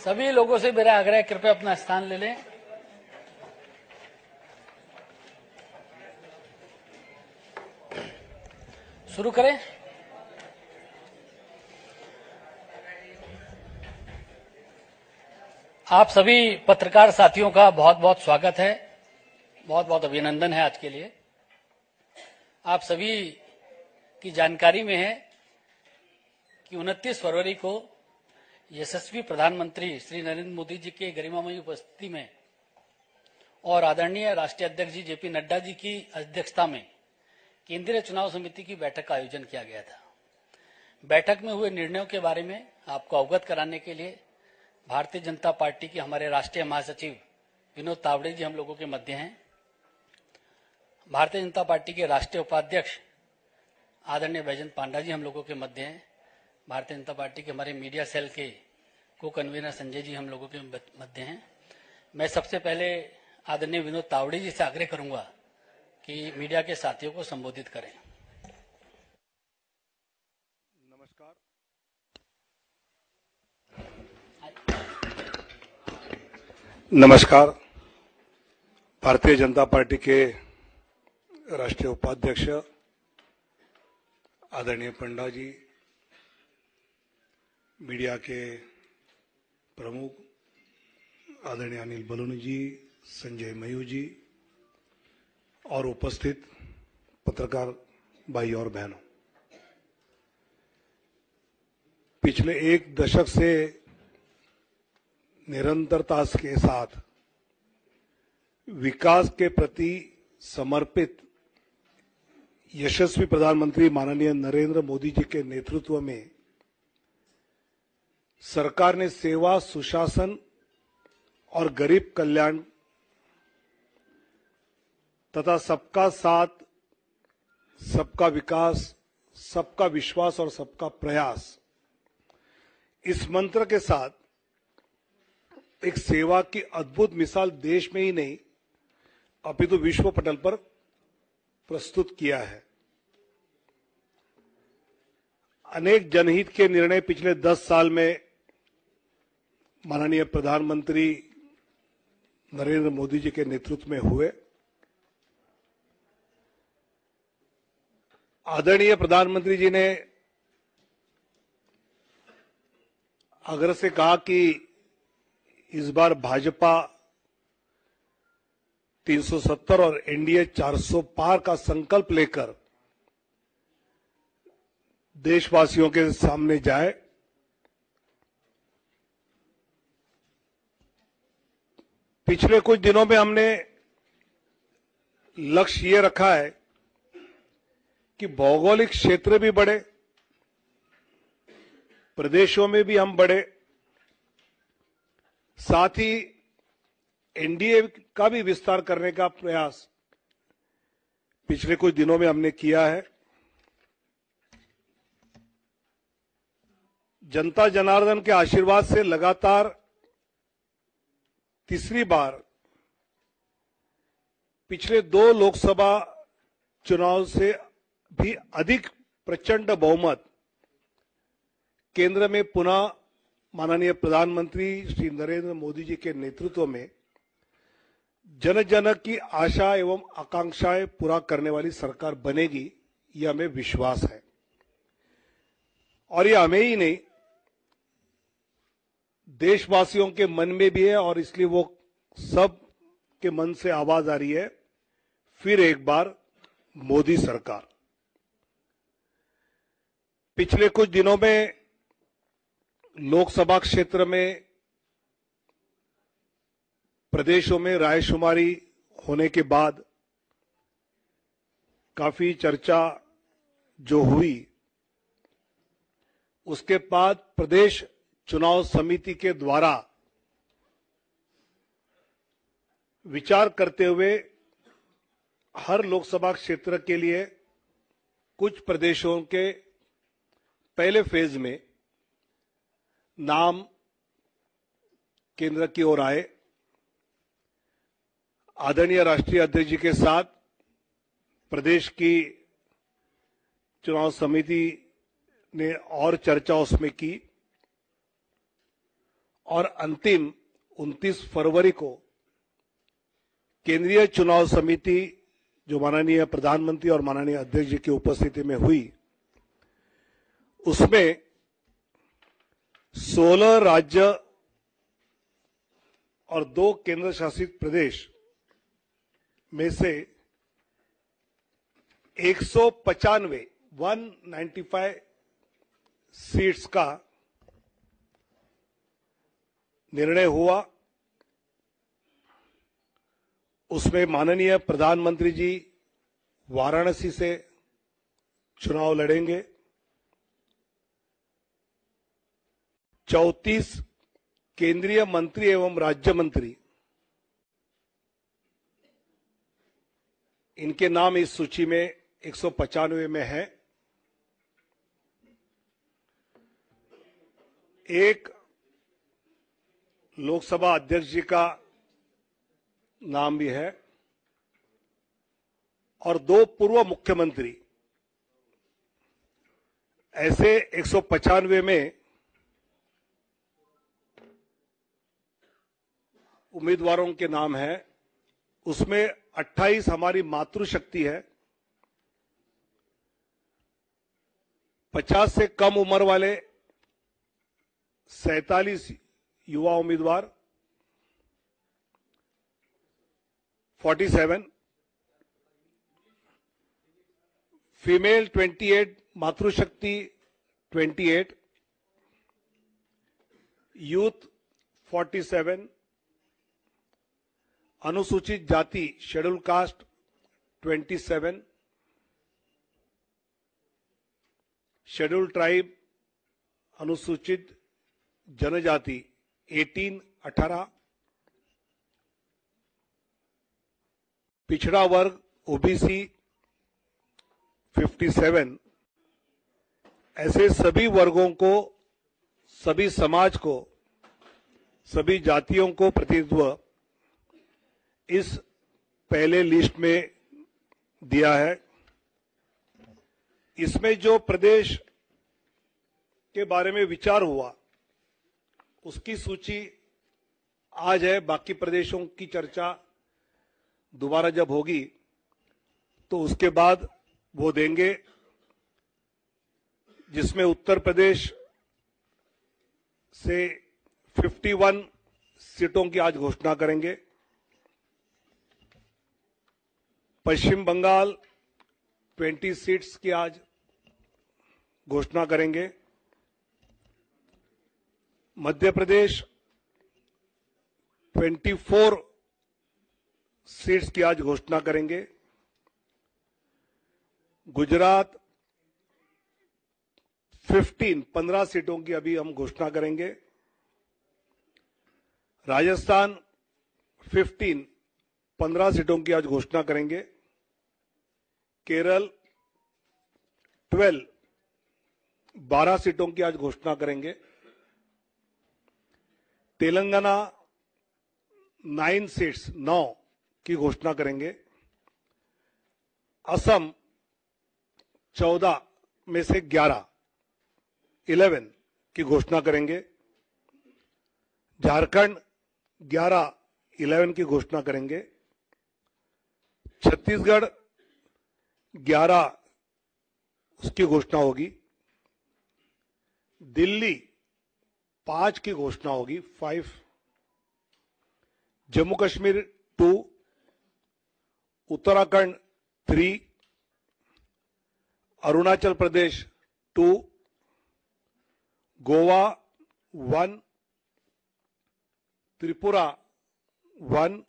सभी लोगों से मेरा आग्रह है, कृपया अपना स्थान ले लें। शुरू करें। आप सभी पत्रकार साथियों का बहुत बहुत स्वागत है, बहुत बहुत अभिनंदन है आज के लिए। आप सभी की जानकारी में है कि 29 फरवरी को यशस्वी प्रधानमंत्री श्री नरेंद्र मोदी जी के गरिमामयी उपस्थिति में और आदरणीय राष्ट्रीय अध्यक्ष जी जेपी नड्डा जी की अध्यक्षता में केंद्रीय चुनाव समिति की बैठक का आयोजन किया गया था। बैठक में हुए निर्णयों के बारे में आपको अवगत कराने के लिए भारतीय जनता पार्टी के हमारे राष्ट्रीय महासचिव विनोद तावड़े जी हम लोगों के मध्य हैं। भारतीय जनता पार्टी के राष्ट्रीय उपाध्यक्ष आदरणीय बैजयंत पांडा जी हम लोगों के मध्य हैं। भारतीय जनता पार्टी के हमारे मीडिया सेल के को कन्वीनर संजय जी हम लोगों के मध्य हैं। मैं सबसे पहले आदरणीय विनोद तावड़े जी से आग्रह करूंगा कि मीडिया के साथियों को संबोधित करें। नमस्कार। भारतीय जनता पार्टी के राष्ट्रीय उपाध्यक्ष आदरणीय पंडा जी, मीडिया के प्रमुख आदरणीय अनिल बलूनी जी, संजय मयूर जी और उपस्थित पत्रकार भाई और बहनों, पिछले एक दशक से निरंतरता के साथ विकास के प्रति समर्पित यशस्वी प्रधानमंत्री माननीय नरेंद्र मोदी जी के नेतृत्व में सरकार ने सेवा, सुशासन और गरीब कल्याण तथा सबका साथ, सबका विकास, सबका विश्वास और सबका प्रयास, इस मंत्र के साथ एक सेवा की अद्भुत मिसाल देश में ही नहीं अपितु विश्व पटल पर प्रस्तुत किया है। अनेक जनहित के निर्णय पिछले 10 साल में माननीय प्रधानमंत्री नरेंद्र मोदी जी के नेतृत्व में हुए। आदरणीय प्रधानमंत्री जी ने आग्रह से कहा कि इस बार भाजपा 370 और एनडीए 400 पार का संकल्प लेकर देशवासियों के सामने जाए। पिछले कुछ दिनों में हमने लक्ष्य ये रखा है कि भौगोलिक क्षेत्र भी बढ़े, प्रदेशों में भी हम बढ़े, साथ ही एनडीए का भी विस्तार करने का प्रयास पिछले कुछ दिनों में हमने किया है। जनता जनार्दन के आशीर्वाद से लगातार तीसरी बार पिछले 2 लोकसभा चुनाव से भी अधिक प्रचंड बहुमत केंद्र में पुनः माननीय प्रधानमंत्री श्री नरेंद्र मोदी जी के नेतृत्व में जन जन की आशा एवं आकांक्षाएं पूरा करने वाली सरकार बनेगी, यह हमें विश्वास है। और यह हमें ही नहीं, देशवासियों के मन में भी है और इसलिए वो सब के मन से आवाज आ रही है, फिर एक बार मोदी सरकार। पिछले कुछ दिनों में लोकसभा क्षेत्र में प्रदेशों में रायशुमारी होने के बाद काफी चर्चा जो हुई, उसके बाद प्रदेश चुनाव समिति के द्वारा विचार करते हुए हर लोकसभा क्षेत्र के लिए कुछ प्रदेशों के पहले फेज में नाम केंद्र की ओर आए। आदरणीय राष्ट्रीय अध्यक्ष जी के साथ प्रदेश की चुनाव समिति ने और चर्चा उसमें की और अंतिम 29 फरवरी को केंद्रीय चुनाव समिति जो माननीय प्रधानमंत्री और माननीय अध्यक्ष जी की उपस्थिति में हुई, उसमें 16 राज्य और 2 केंद्र शासित प्रदेश में से 195 सीट्स का निर्णय हुआ। उसमें माननीय प्रधानमंत्री जी वाराणसी से चुनाव लड़ेंगे। 34 केंद्रीय मंत्री एवं राज्य मंत्री, इनके नाम इस सूची में 195 में है। एक लोकसभा अध्यक्ष जी का नाम भी है और 2 पूर्व मुख्यमंत्री। ऐसे 195 में उम्मीदवारों के नाम है। उसमें 28 हमारी मातृशक्ति है, 50 से कम उम्र वाले 47 युवा उम्मीदवार, 47 फीमेल 28, मातृशक्ति 28, यूथ 47, अनुसूचित जाति शेड्यूल कास्ट 27, शेड्यूल ट्राइब अनुसूचित जनजाति 18, पिछड़ा वर्ग ओबीसी 57। ऐसे सभी वर्गों को, सभी समाज को, सभी जातियों को प्रतिनिधित्व इस पहले लिस्ट में दिया है। इसमें जो प्रदेश के बारे में विचार हुआ उसकी सूची आज है। बाकी प्रदेशों की चर्चा दोबारा जब होगी तो उसके बाद वो देंगे, जिसमें उत्तर प्रदेश से 51 सीटों की आज घोषणा करेंगे। पश्चिम बंगाल 20 सीट्स की आज घोषणा करेंगे। मध्य प्रदेश 24 सीट्स की आज घोषणा करेंगे। गुजरात 15 सीटों की अभी हम घोषणा करेंगे। राजस्थान 15 सीटों की आज घोषणा करेंगे। केरल 12 सीटों की आज घोषणा करेंगे। तेलंगाना 9 सीट्स 9 की घोषणा करेंगे। असम 14 में से 11 की घोषणा करेंगे। झारखंड 11 की घोषणा करेंगे। छत्तीसगढ़ 11 उसकी घोषणा होगी। दिल्ली 5 की घोषणा होगी, 5। जम्मू कश्मीर 2, उत्तराखंड 3, अरुणाचल प्रदेश 2, गोवा 1, त्रिपुरा 1,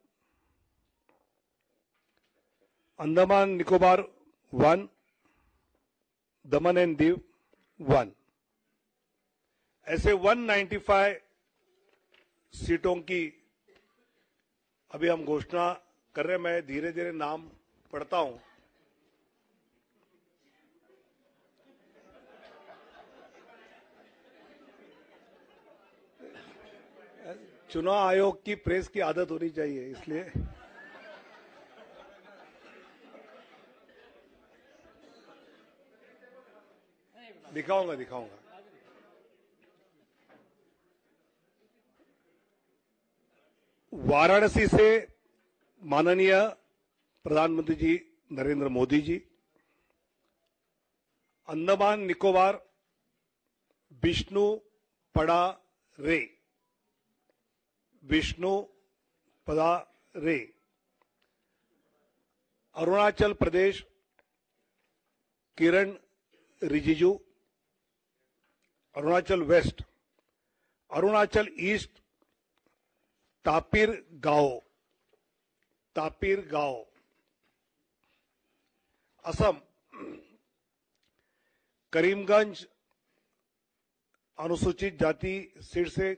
अंडमान निकोबार 1, दमन एंड दीव 1। ऐसे 195 सीटों की अभी हम घोषणा कर रहे हैं। मैं धीरे धीरे नाम पढ़ता हूं। चुनाव आयोग की प्रेस की आदत होनी चाहिए, इसलिए दिखाऊंगा। वाराणसी से माननीय प्रधानमंत्री जी नरेंद्र मोदी जी, अंडमान निकोबार विष्णु पड़ा रे, विष्णु पदा रे, अरुणाचल प्रदेश किरण रिजिजू, अरुणाचल वेस्ट, अरुणाचल ईस्ट तापिर गांव, असम करीमगंज अनुसूचित जाति सीट से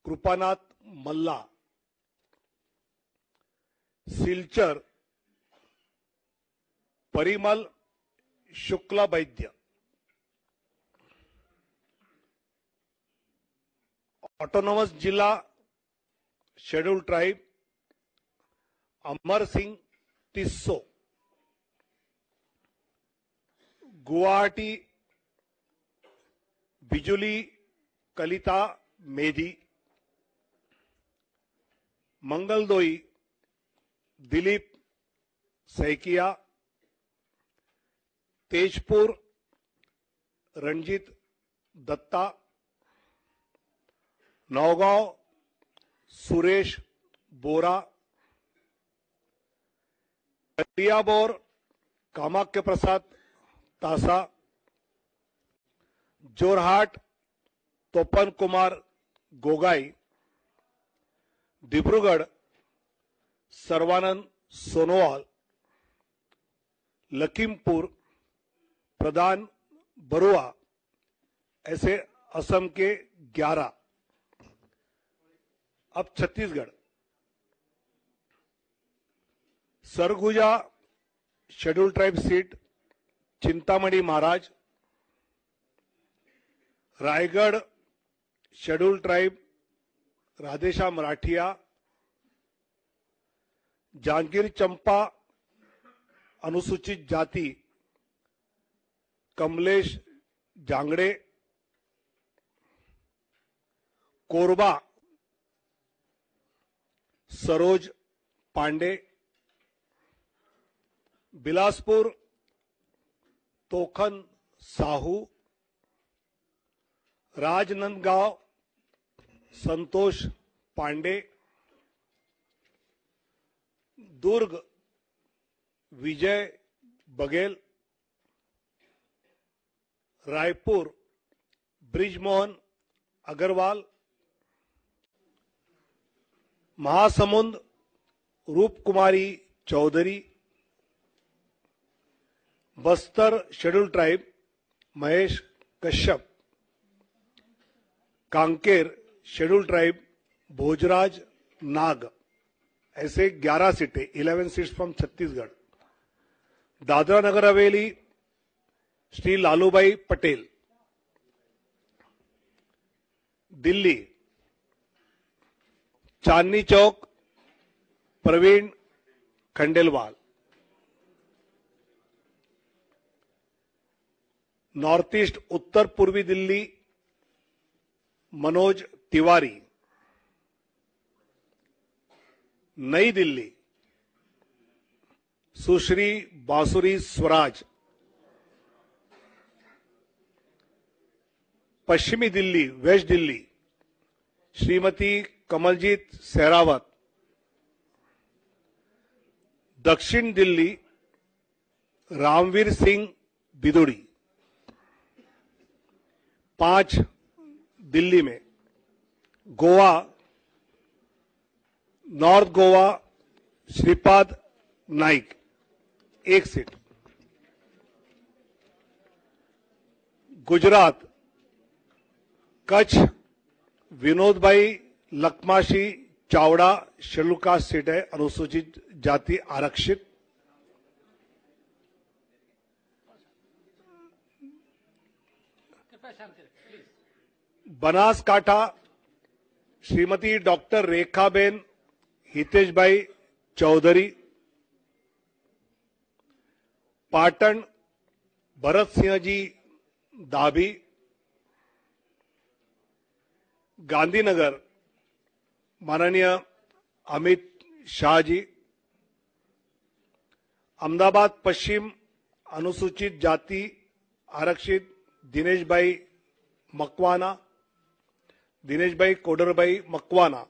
कृपानाथ मल्ला, सिलचर परिमल शुक्ला वैद्य, ऑटोनोमस जिला शेड्यूल ट्राइब अमर सिंह तिस्सो, गुवाहाटी बिजुली कलिता मेधी, मंगलदोई दिलीप सैकिया, तेजपुर रणजीत दत्ता, नौगांव सुरेश बोरा, कलियाबोर कामाख्य प्रसाद तासा, जोरहाट तोपन कुमार गोगाई, डिब्रूगढ़ सर्वानंद सोनोवाल, लखीमपुर प्रधान बरुआ, ऐसे असम के 11। अब Chhattisgarh, Surguja schedule tribe seat Chintamani Maharaj, Raigarh schedule tribe Radheshyam Rathiya, Janjgir Champa अनुसूचित जाति कमलेश जांगड़े, कोरबा सरोज पांडे, बिलासपुर तोखन साहू, राजनांदगांव संतोष पांडे, दुर्ग Vijay Baghel, Raipur Brijmohan Agrawal, Mahasamund Roop Kumari Chaudhary, Bastar schedule tribe Mahesh Kashyap, Kanker schedule tribe Bhojraj Nag, ऐसे 11 सीटें, 11 seats from Chhattisgarh. Dadra Nagar Haveli Shri Lalubhai Patel, Delhi Chandni Chowk Praveen Khandelwal, north east उत्तर पूर्वी दिल्ली मनोज तिवारी, नई दिल्ली सुश्री बांसुरी स्वराज, पश्चिमी दिल्ली वेस्ट दिल्ली श्रीमती कमलजीत सहरावत, दक्षिण दिल्ली रामवीर सिंह बिदुड़ी, 5 दिल्ली में गोवा नॉर्थ गोवा श्रीपाद नाइक 1 सीट, गुजरात कच्छ विनोद भाई लखमाशी चावड़ा शेड्यूल कास्ट सीट है, अनुसूचित जाति आरक्षित, बनासकांठा श्रीमती डॉक्टर रेखाबेन हितेश भाई चौधरी, पाटन भरत सिंह जी दाभी, गांधीनगर माननीय अमित शाह जी, अहमदाबाद पश्चिम अनुसूचित जाति आरक्षित दिनेश भाई मकवाना, दिनेश भाई कोडरभाई मकवाना,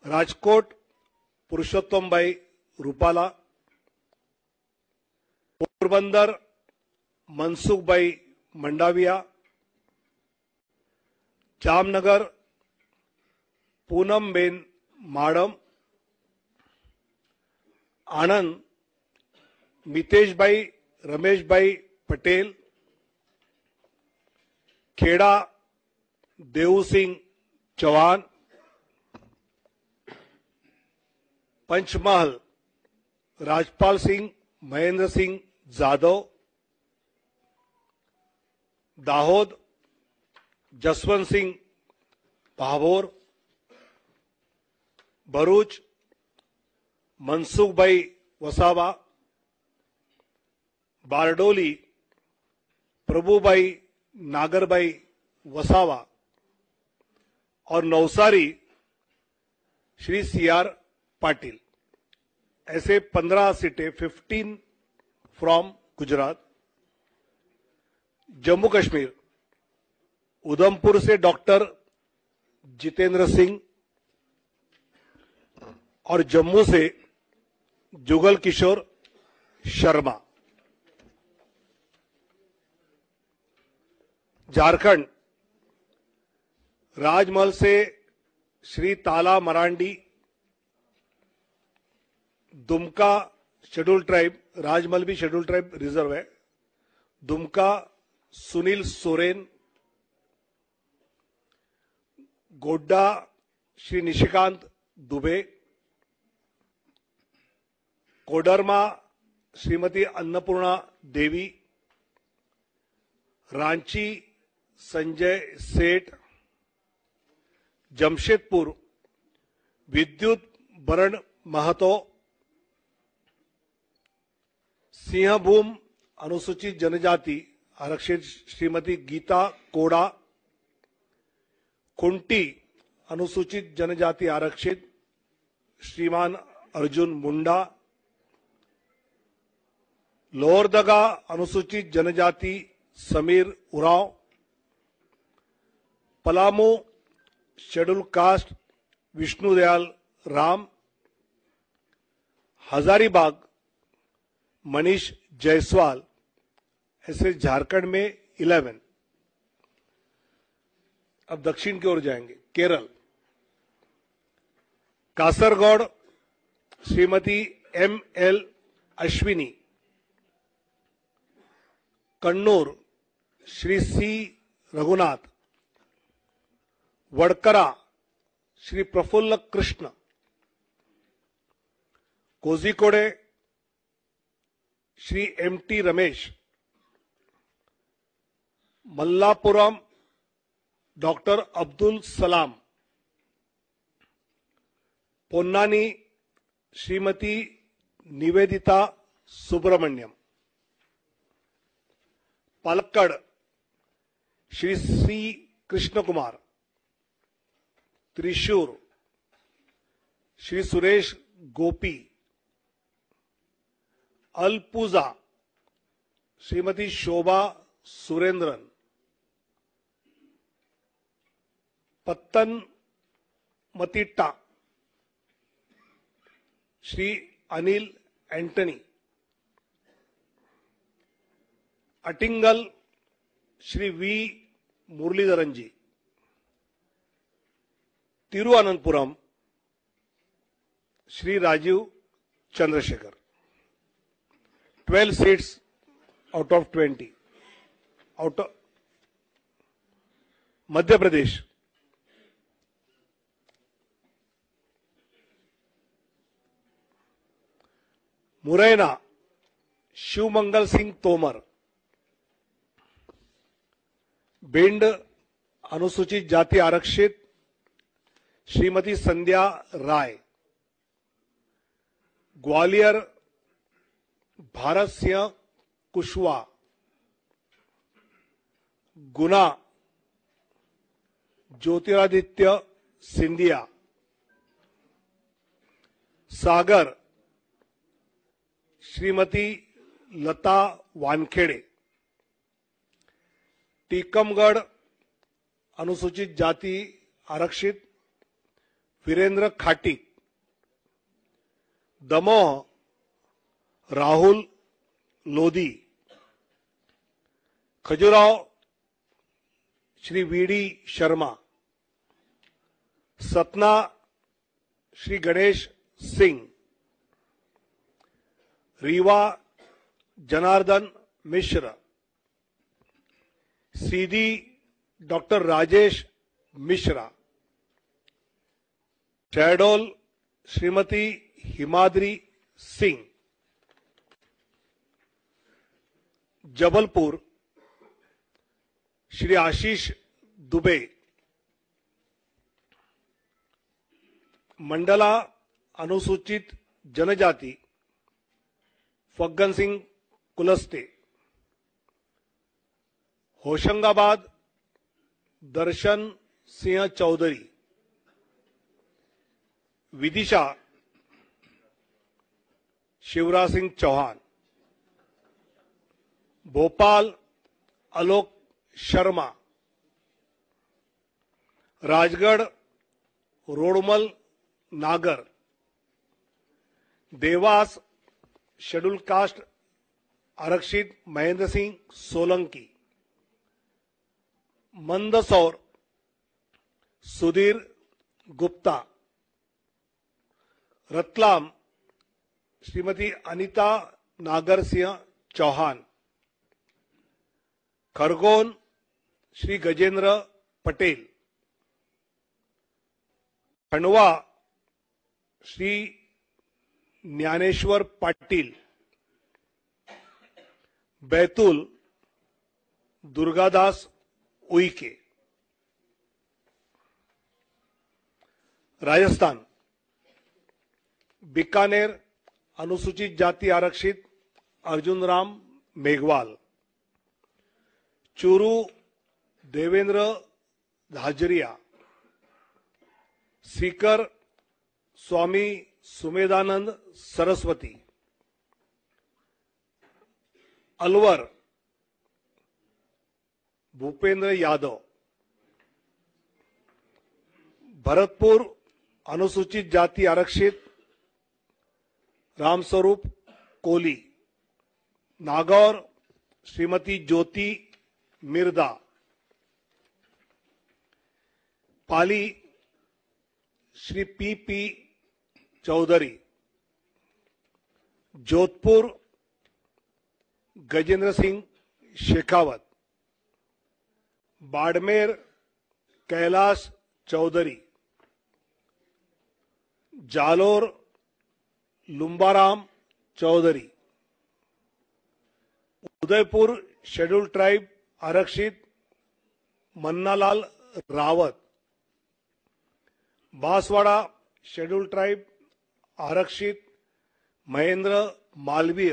राजकोट पुरुषोत्तम भाई रूपाला, पोरबंदर मनसुख भाई मंडाविया, जामनगर पूनम बेन माडम, आनंद मितेश भाई रमेश भाई पटेल, खेड़ा देऊ सिंह चौहान, पंचमहल राजपाल सिंह महेंद्र सिंह जाधव, दाहोद जसवंत सिंह भाभोर, भरूच मनसुख भाई वसावा, बारडोली प्रभुभाई नागरभाई वसावा और नवसारी श्री सीआर पाटिल। ऐसे 15 सीटें, 15 फ्रॉम गुजरात। जम्मू कश्मीर उधमपुर से डॉक्टर जितेंद्र सिंह और जम्मू से जुगल किशोर शर्मा। झारखंड राजमहल से श्री ताला मरांडी, दुमका शेड्यूल ट्राइब, राजमहल भी शेड्यूल ट्राइब रिजर्व है, दुमका सुनील सोरेन, गोड्डा श्री निशिकांत दुबे, कोडरमा श्रीमती अन्नपूर्णा देवी, रांची संजय सेठ, जमशेदपुर विद्युत बरण महतो, सिंहभूम अनुसूचित जनजाति आरक्षित श्रीमती गीता कोड़ा, खुंटी अनुसूचित जनजाति आरक्षित श्रीमान अर्जुन मुंडा, लोहरदगा अनुसूचित जनजाति समीर उरांव, पलामू शेड्यूल कास्ट विष्णुदयाल राम, हजारीबाग मनीष जायसवाल। ऐसे झारखंड में 11। अब दक्षिण की ओर जाएंगे। Kerala Kasaragod Shrimati M L. Ashwini, Kannur Shri C Raghunath, Vadakara Shri Praful Krishna, Kozhikode Shri M T. Ramesh, Malappuram doctor Abdul Salam, Ponnani Shrimati Nivedita Subramaniam, Palakkad Shri C Krishna Kumar, Thrissur Shri Suresh Gopi, Alappuzha Shrimati Shobha Surendran, Pathanamthitta Shri Anil Antony, Attingal Shri V Muraleedharan ji, Thiruvananthapuram Shri Rajeev Chandrasekhar. 12 seats out of 20। Out of Madhya Pradesh Morena Shivmangal Singh Tomar, Bhind अनुसूचित जाति आरक्षित श्रीमती संध्या राय, ग्वालियर भारत सिंह कुशवाहा, गुना ज्योतिरादित्य सिंधिया, सागर श्रीमती लता वानखेड़े, टीकमगढ़ अनुसूचित जाति आरक्षित वीरेंद्र खाटिक, दमोह राहुल लोधी, खजुराहो श्री वीडी शर्मा, सतना श्री गणेश सिंह, रीवा जनार्दन मिश्र, सीधी डॉक्टर राजेश मिश्रा, शहडोल श्रीमती हिमाद्री सिंह, जबलपुर श्री आशीष दुबे, मंडला अनुसूचित जनजाति फग्गन सिंह कुलस्ते, होशंगाबाद दर्शन सिंह चौधरी, विदिशा शिवराज सिंह चौहान, भोपाल आलोक शर्मा, राजगढ़ रोडमल नागर, देवास शेड्यूल कास्ट आरक्षित महेंद्र सिंह सोलंकी, मंदसौर सुधीर गुप्ता, रतलाम श्रीमती अनीता नागर सिंह चौहान, खरगोन श्री गजेंद्र पटेल, खंडवा श्री ज्ञानेश्वर पाटिल, बैतूल दुर्गादास उइके, राजस्थान बीकानेर अनुसूचित जाति आरक्षित अर्जुन राम मेघवाल, चूरू देवेंद्र धाजरिया, सीकर स्वामी सुमेधानंद सरस्वती, अलवर भूपेंद्र यादव, भरतपुर अनुसूचित जाति आरक्षित Ramswaroop Koli, Nagaur Shrimati Jyoti Mirdha, Pali Shri P Chaudhary, Jodhpur Gajendra Singh Shekhawat, Barmer Kailash Chaudhary, Jalore Lumbaram Chaudhary, Udaipur schedule tribe आरक्षित मन्नालाल रावत, बांसवाड़ा शेड्यूल ट्राइब आरक्षित Mahendra Malviya,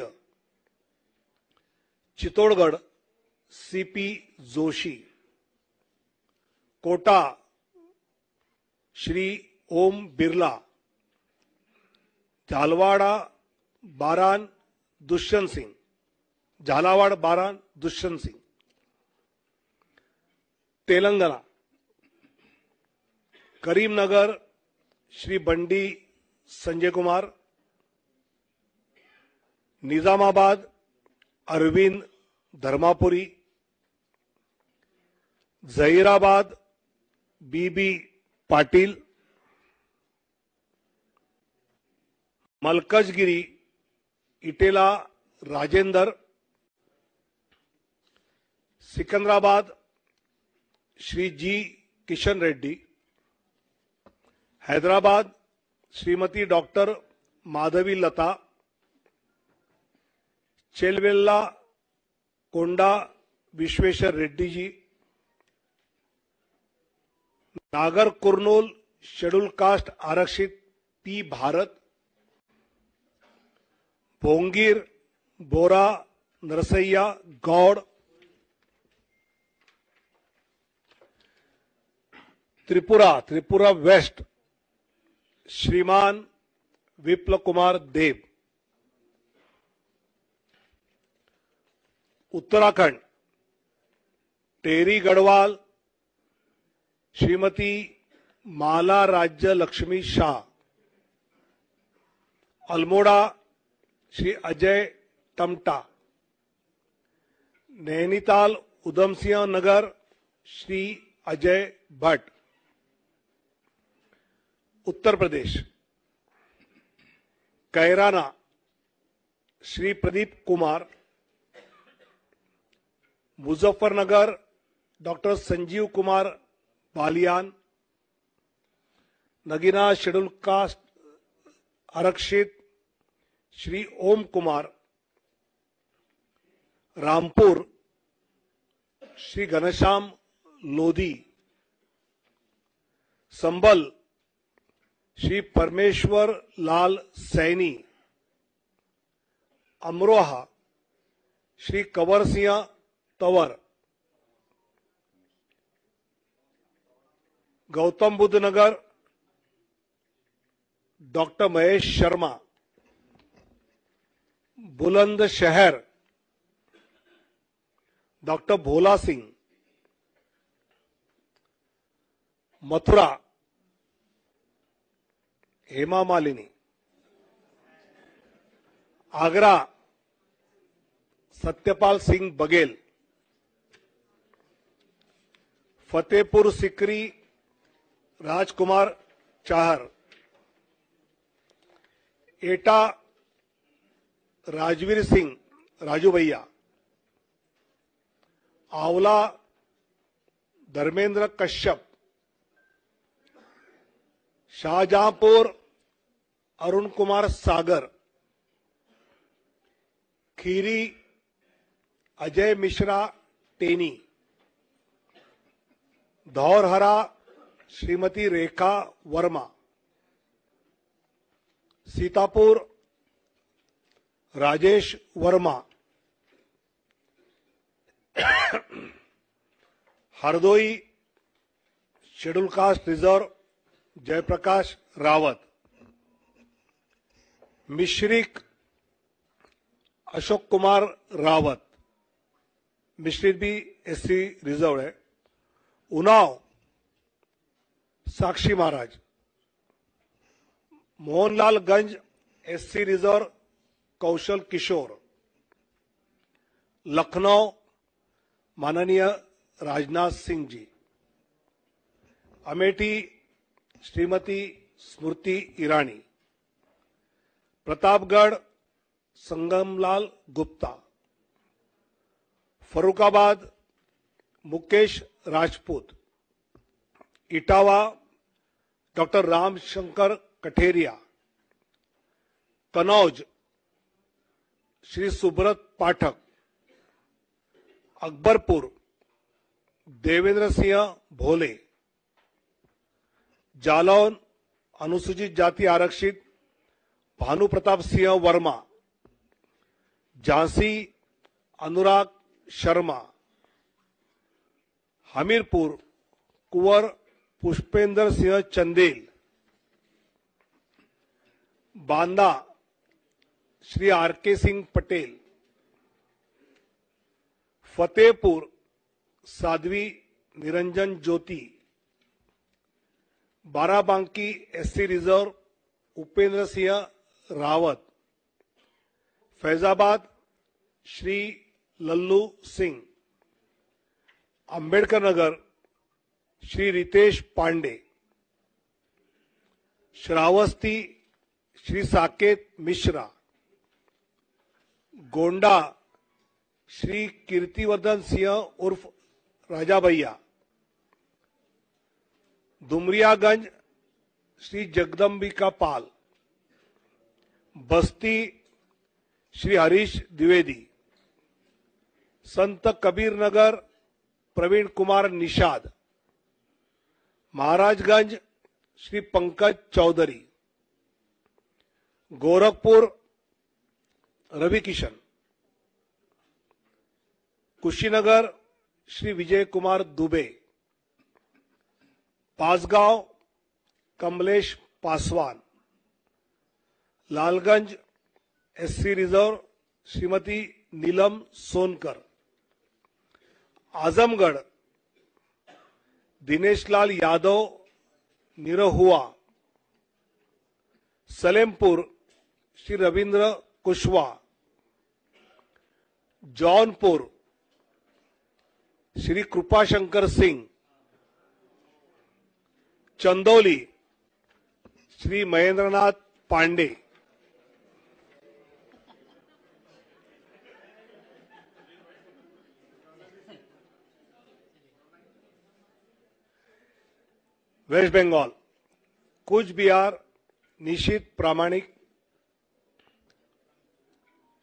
Chittorgarh C P Joshi, Kota Shri Om Birla, Jhalawar Baran Dushyant Singh, Jhalawar Baran Dushyant Singh, Telangana Karimnagar Shri Bandi Sanjay Kumar, Nizamabad Arvind Dharmapuri, Zaheerabad B B Patil, Malkajgiri Etela Rajender, Secunderabad Shri G Kishan Reddy, Hyderabad Shrimati doctor Madhavi लता, चेलवेल्ला कोंडा विश्वेश्वर रेड्डी जी, नागर कुर्नूल शेड्यूल कास्ट आरक्षित पी भारत, भोंगीर बोरा नरसैया गौड़, त्रिपुरा वेस्ट श्रीमान विप्लव कुमार देव। उत्तराखंड टेरी Garhwal Shrimati Mala Rajya Lakshmi Shah. Almora Shri Ajay Tamta. Nainital Udham Singh Nagar Shri Ajay Bhatt. Uttar Pradesh Kairana Shri Pradeep Kumar. Muzaffarnagar doctor Sanjeev Kumar Balyan. Nagina schedule caste आरक्षित श्री ओम Kumar. Rampur Shri Ghanshyam Lodhi. Sambhal Shri Parmeshwar Lal Saini. Amroha Shri Kanwar Singh Tanwar. Gautam Buddh Nagar doctor Mahesh Sharma. Bulandshahr doctor Bhola Singh. Mathura Hema Malini. Agra Satyapal Singh Baghel. Fatehpur Sikri Rajkumar Chahar. Etah Rajveer Singh Raju Bhaiya. Aonla Dharmendra Kashyap. Shahjahanpur Arun Kumar Sagar. Kheri Ajay Mishra Teni. Dhaurahra Shrimati Rekha Verma. Sitapur Rajesh Verma. Hardoi schedule caste reserve Jaiprakash Rawat. Misrikh Ashok Kumar Rawat. Misrikh भी एससी रिजर्व है। उन्नाव साक्षी महाराज। Mohanlalganj SC reserve Kaushal Kishore. लखनऊ माननीय राजनाथ सिंह जी। अमेठी श्रीमती स्मृति ईरानी। प्रतापगढ़ संगमलाल गुप्ता। फरुखाबाद मुकेश राजपूत। इटावा डॉक्टर रामशंकर कठेरिया। कनौज श्री सुब्रत पाठक। अकबरपुर देवेंद्र सिंह भोले। जालौन अनुसूचित जाति आरक्षित Bhanu Pratap Singh Verma. Jhansi Anurag Sharma. Hamirpur Kunwar Pushpendra Singh Chandel. Banda Shri R K Singh Patel. Fatehpur Sadhvi Niranjan Jyoti. Barabanki SC reserve Upendra Singh Rawat. Faizabad Shri Lallu Singh. Ambedkar Nagar Shri Ritesh Pandey. Shravasti Shri Saket Mishra. Gonda Shri Kirtivardhan Singh उर्फ राजा भैया। दुमरियागंज श्री जगदम्बिका पाल। बस्ती Shri Harish Dwivedi. Sant Kabir Nagar Praveen Kumar Nishad. Maharajganj Shri Pankaj Chaudhary. Gorakhpur Ravi Kishan. Kushinagar Shri Vijay Kumar Dubey. Pasgaon Kamlesh Paswan. Lalganj SC reserve Shrimati Neelam Sonkar, Azamgarh Dineshlal Yadav Nirahua, Salempur Shri Ravindra Kushwaha, Jaunpur Shri Kripashankar Singh, Chandauli Shri Mahendranath Pandey, west Bengal Cooch Behar Nisith Pramanik,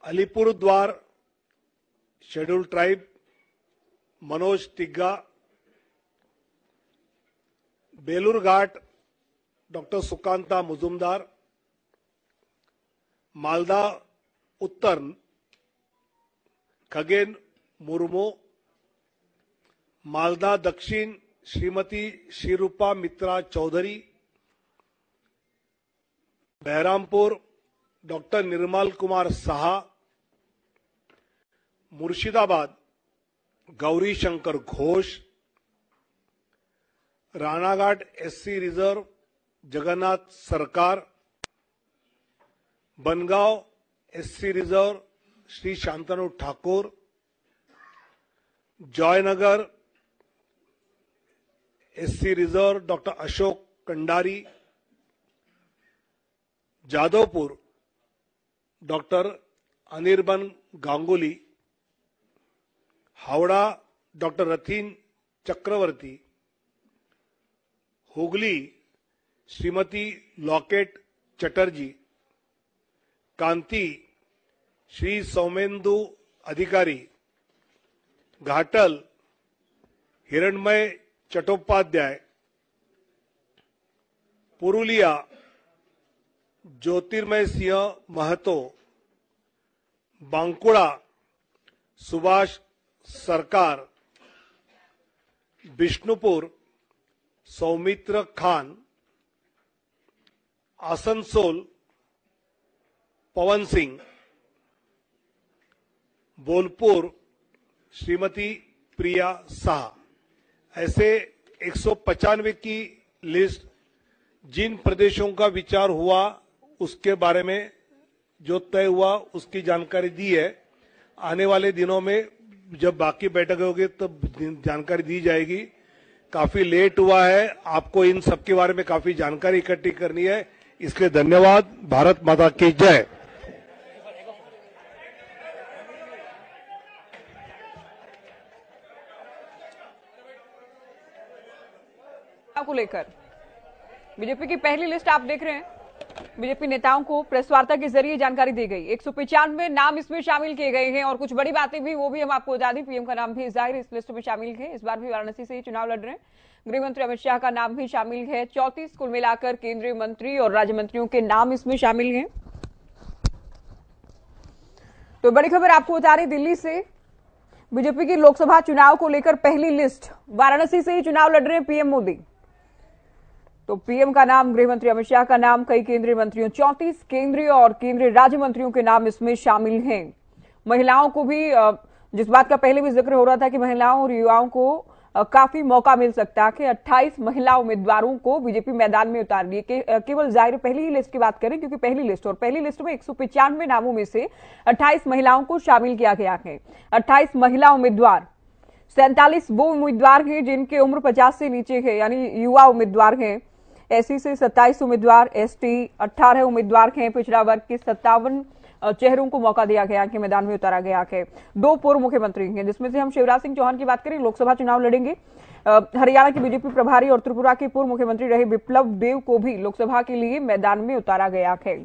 Alipurduar schedule tribe Manoj Tigga, Balurghat doctor Sukanta Majumdar, Malda Uttar Khagen Murmu, Malda Dakshin Shrimati Sreerupa मित्रा Chaudhary, Baharampur doctor Nirmal Kumar Saha, Murshidabad Gouri Shankar Ghosh, Ranaghat SC reserve Jagannath Sarkar, Bangaon SC reserve Shri Shantanu Thakur, Joynagar SC reserve doctor Ashok Kandari, Jadavpur doctor Anirban Ganguly, Howrah doctor Rathin Chakraborty, Hooghly Shrimati Locket Chatterjee, Kanthi Shri Soumendu Adhikari, Ghatal हिरणमय चट्टोपाध्याय, पुरुलिया ज्योतिर्मय सिंह महतो, बांकुड़ा सुभाष सरकार, बिष्णुपुर सौमित्र खान, आसनसोल पवन सिंह, बोलपुर श्रीमती प्रिया साहा। ऐसे 195 की लिस्ट जिन प्रदेशों का विचार हुआ उसके बारे में जो तय हुआ उसकी जानकारी दी है। आने वाले दिनों में जब बाकी बैठक होगी तब जानकारी दी जाएगी। काफी लेट हुआ है, आपको इन सब के बारे में काफी जानकारी इकट्ठी करनी है, इसलिए धन्यवाद। भारत माता की जय। को लेकर बीजेपी की पहली लिस्ट आप देख रहे हैं। बीजेपी नेताओं को प्रेस वार्ता के जरिए जानकारी दी गई। 195 नाम इसमें शामिल किए गए हैं और कुछ बड़ी बातें भी, वो भी हम आपको बता दें। पीएम का नाम भी जाहिर इस लिस्ट में शामिल है। इस बार भी वाराणसी से ही चुनाव लड़ रहे हैं। गृह मंत्री अमित शाह का नाम भी शामिल है। 34 कुल मिलाकर केंद्रीय मंत्री और राज्य मंत्रियों के नाम इसमें शामिल हैं। तो बड़ी खबर आपको बता रही, दिल्ली से बीजेपी की लोकसभा चुनाव को लेकर पहली लिस्ट। वाराणसी से ही चुनाव लड़ रहे हैं पीएम मोदी। तो पीएम का नाम, गृह मंत्री अमित शाह का नाम, कई केंद्रीय मंत्रियों, 34 केंद्रीय और केंद्रीय राज्य मंत्रियों के नाम इसमें शामिल हैं। महिलाओं को भी, जिस बात का पहले भी जिक्र हो रहा था कि महिलाओं और युवाओं को काफी मौका मिल सकता है कि 28 महिला उम्मीदवारों को बीजेपी मैदान में उतार लिए। केवल जाहिर पहली ही लिस्ट की बात करें, क्योंकि पहली लिस्ट में 195 नामों में से 28 महिलाओं को शामिल किया गया है। 28 महिला उम्मीदवार, 47 वो उम्मीदवार हैं जिनकी उम्र 50 से नीचे है, यानी युवा उम्मीदवार हैं। एससी से 27 उम्मीदवार, एसटी 18 उम्मीदवार हैं। पिछड़ा वर्ग के 57 चेहरों को मौका दिया गया कि मैदान में उतारा गया है। 2 पूर्व मुख्यमंत्री हैं, जिसमें से हम शिवराज सिंह चौहान की बात करें, लोकसभा चुनाव लड़ेंगे। हरियाणा के बीजेपी प्रभारी और त्रिपुरा के पूर्व मुख्यमंत्री रहे विप्लव देव को भी लोकसभा के लिए मैदान में उतारा गया है।